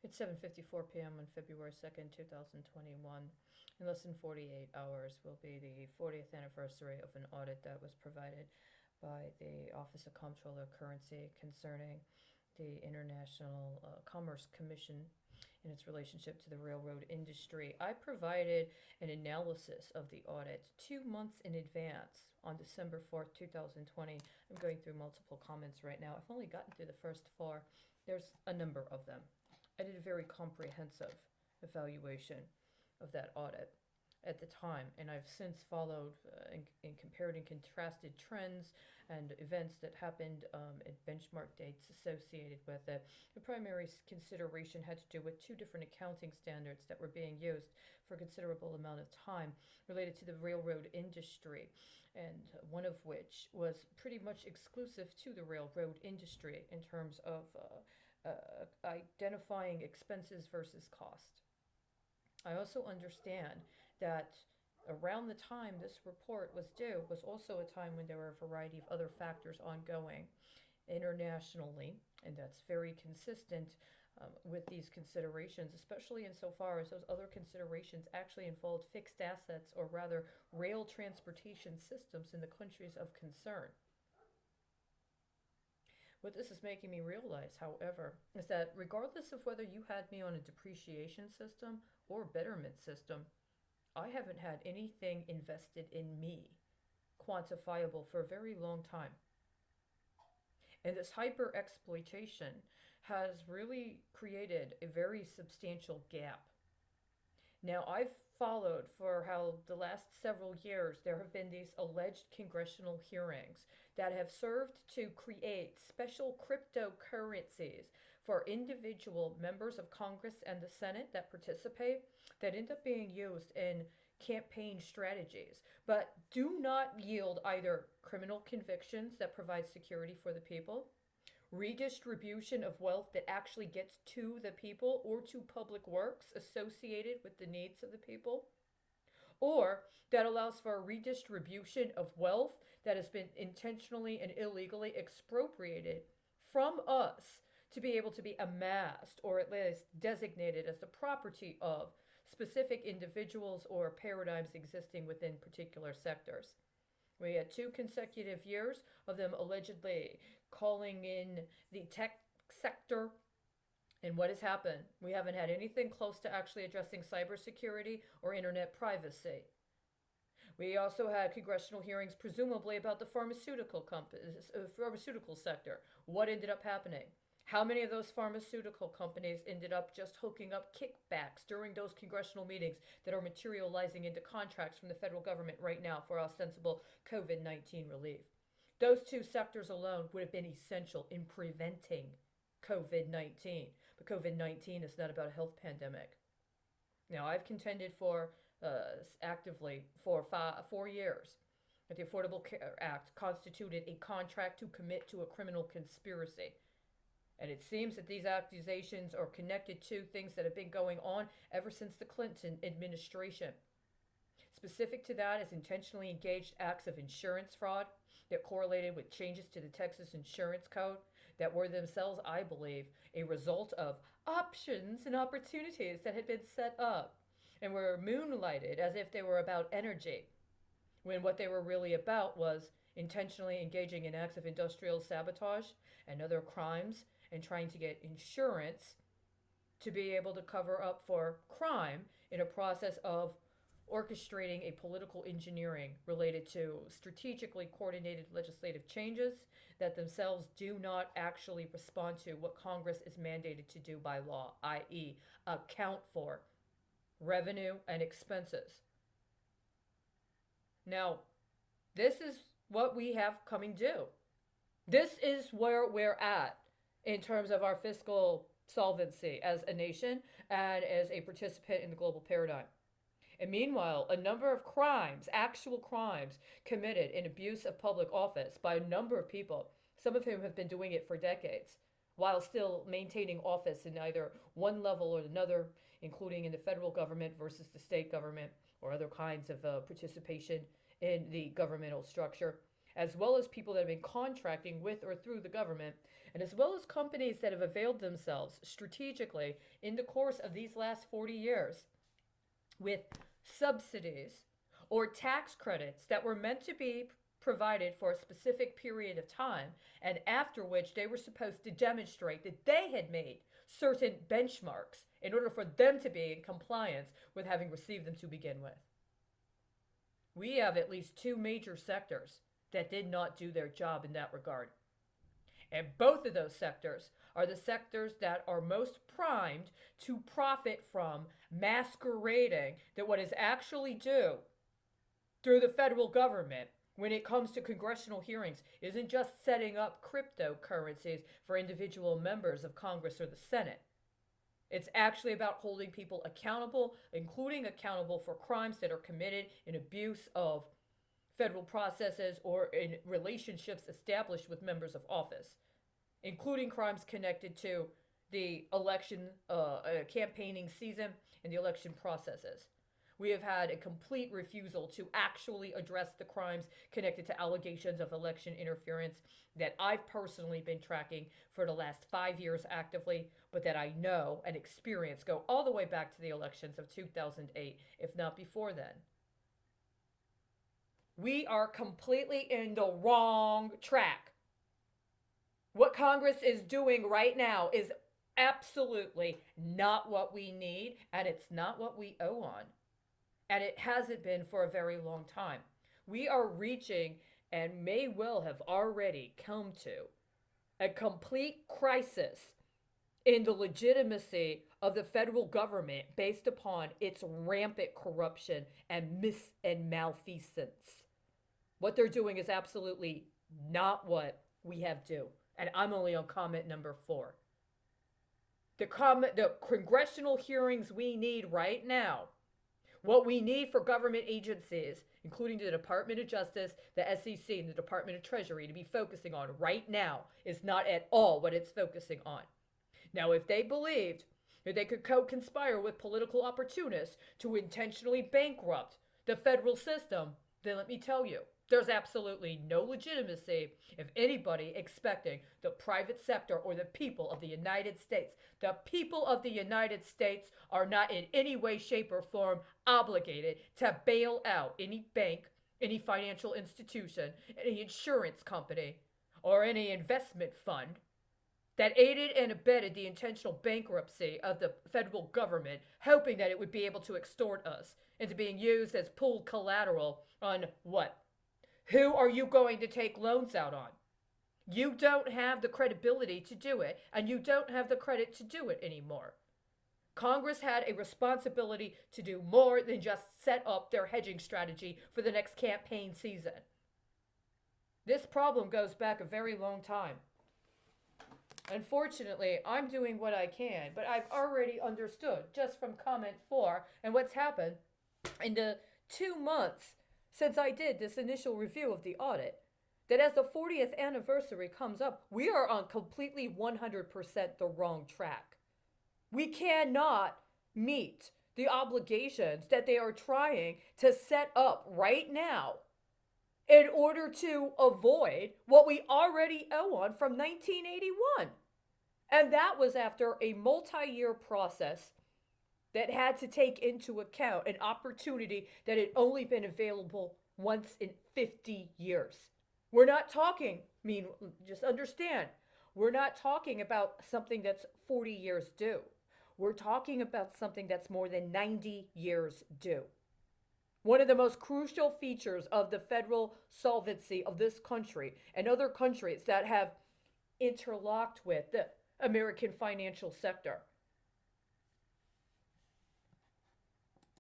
It's 7:54 p.m. on February 2nd, 2021. In less than 48 hours will be the 40th anniversary of an audit that was provided by the Office of Comptroller of Currency concerning the International Commerce Commission in its relationship to the railroad industry. I provided an analysis of the audit 2 months in advance on December 4th, 2020. I'm going through multiple comments right now. I've only gotten through the first four. There's a number of them. I did a very comprehensive evaluation of that audit at the time, and I've since followed and compared and contrasted trends and events that happened at benchmark dates associated with it. The primary consideration had to do with two different accounting standards that were being used for a considerable amount of time related to the railroad industry, and one of which was pretty much exclusive to the railroad industry in terms of identifying expenses versus cost. I also understand that around the time this report was due was also a time when there were a variety of other factors ongoing internationally, and that's very consistent with these considerations, especially insofar as those other considerations actually involved fixed assets, or rather rail transportation systems in the countries of concern. What this is making me realize, however, is that regardless of whether you had me on a depreciation system or betterment system, I haven't had anything invested in me quantifiable for a very long time. And this hyper exploitation has really created a very substantial gap. Now, I've followed for how the last several years there have been these alleged congressional hearings that have served to create special cryptocurrencies for individual members of Congress and the Senate that participate that end up being used in campaign strategies, but do not yield either criminal convictions that provide security for the people, redistribution of wealth that actually gets to the people or to public works associated with the needs of the people, or that allows for a redistribution of wealth that has been intentionally and illegally expropriated from us to be able to be amassed or at least designated as the property of specific individuals or paradigms existing within particular sectors. We had 2 consecutive years of them allegedly calling in the tech sector. And what has happened? We haven't had anything close to actually addressing cybersecurity or internet privacy. We also had congressional hearings, presumably about the pharmaceutical sector. What ended up happening? How many of those pharmaceutical companies ended up just hooking up kickbacks during those congressional meetings that are materializing into contracts from the federal government right now for ostensible COVID-19 relief? Those two sectors alone would have been essential in preventing COVID-19. But COVID-19 is not about a health pandemic. Now, I've contended for actively for 4 years that the Affordable Care Act constituted a contract to commit to a criminal conspiracy. And it seems that these accusations are connected to things that have been going on ever since the Clinton administration. Specific to that is intentionally engaged acts of insurance fraud that correlated with changes to the Texas Insurance Code that were themselves, I believe, a result of options and opportunities that had been set up and were moonlighted as if they were about energy, when what they were really about was intentionally engaging in acts of industrial sabotage and other crimes and trying to get insurance to be able to cover up for crime in a process of orchestrating a political engineering related to strategically coordinated legislative changes that themselves do not actually respond to what Congress is mandated to do by law, i.e., account for revenue and expenses. Now, this is what we have coming due. This is where we're at in terms of our fiscal solvency as a nation and as a participant in the global paradigm. And meanwhile, a number of crimes, actual crimes, committed in abuse of public office by a number of people, some of whom have been doing it for decades, while still maintaining office in either one level or another, including in the federal government versus the state government or other kinds of participation in the governmental structure. as well as people that have been contracting with or through the government, and as well as companies that have availed themselves strategically in the course of these last 40 years with subsidies or tax credits that were meant to be provided for a specific period of time, and after which they were supposed to demonstrate that they had made certain benchmarks in order for them to be in compliance with having received them to begin with. We have at least two major sectors that did not do their job in that regard. And both of those sectors are the sectors that are most primed to profit from masquerading that what is actually due through the federal government when it comes to congressional hearings isn't just setting up cryptocurrencies for individual members of Congress or the Senate. It's actually about holding people accountable, including accountable for crimes that are committed in abuse of federal processes or in relationships established with members of office, including crimes connected to the election campaigning season and the election processes. We have had a complete refusal to actually address the crimes connected to allegations of election interference that I've personally been tracking for the last 5 years actively, but that I know and experience go all the way back to the elections of 2008, if not before then. We are completely in the wrong track. What Congress is doing right now is absolutely not what we need, and it's not what we owe on. And it hasn't been for a very long time. We are reaching, and may well have already come to, a complete crisis in the legitimacy of the federal government based upon its rampant corruption and malfeasance. What they're doing is absolutely not what we have due. And I'm only on comment number 4. The congressional hearings we need right now, what we need for government agencies, including the Department of Justice, the SEC, and the Department of Treasury, to be focusing on right now is not at all what it's focusing on. Now, if they believed that they could co-conspire with political opportunists to intentionally bankrupt the federal system, then let me tell you, there's absolutely no legitimacy of anybody expecting the private sector or the people of the United States. The people of the United States are not in any way, shape, or form obligated to bail out any bank, any financial institution, any insurance company, or any investment fund that aided and abetted the intentional bankruptcy of the federal government, hoping that it would be able to extort us into being used as pooled collateral on what? Who are you going to take loans out on? You don't have the credibility to do it, and you don't have the credit to do it anymore. Congress had a responsibility to do more than just set up their hedging strategy for the next campaign season. This problem goes back a very long time. Unfortunately, I'm doing what I can, but I've already understood just from comment 4 and what's happened in the 2 months since I did this initial review of the audit, that as the 40th anniversary comes up, we are on completely 100% the wrong track. We cannot meet the obligations that they are trying to set up right now in order to avoid what we already owe on from 1981. And that was after a multi-year process that had to take into account an opportunity that had only been available once in 50 years. We're not talking, just understand, we're not talking about something that's 40 years due. We're talking about something that's more than 90 years due. One of the most crucial features of the federal solvency of this country and other countries that have interlocked with the American financial sector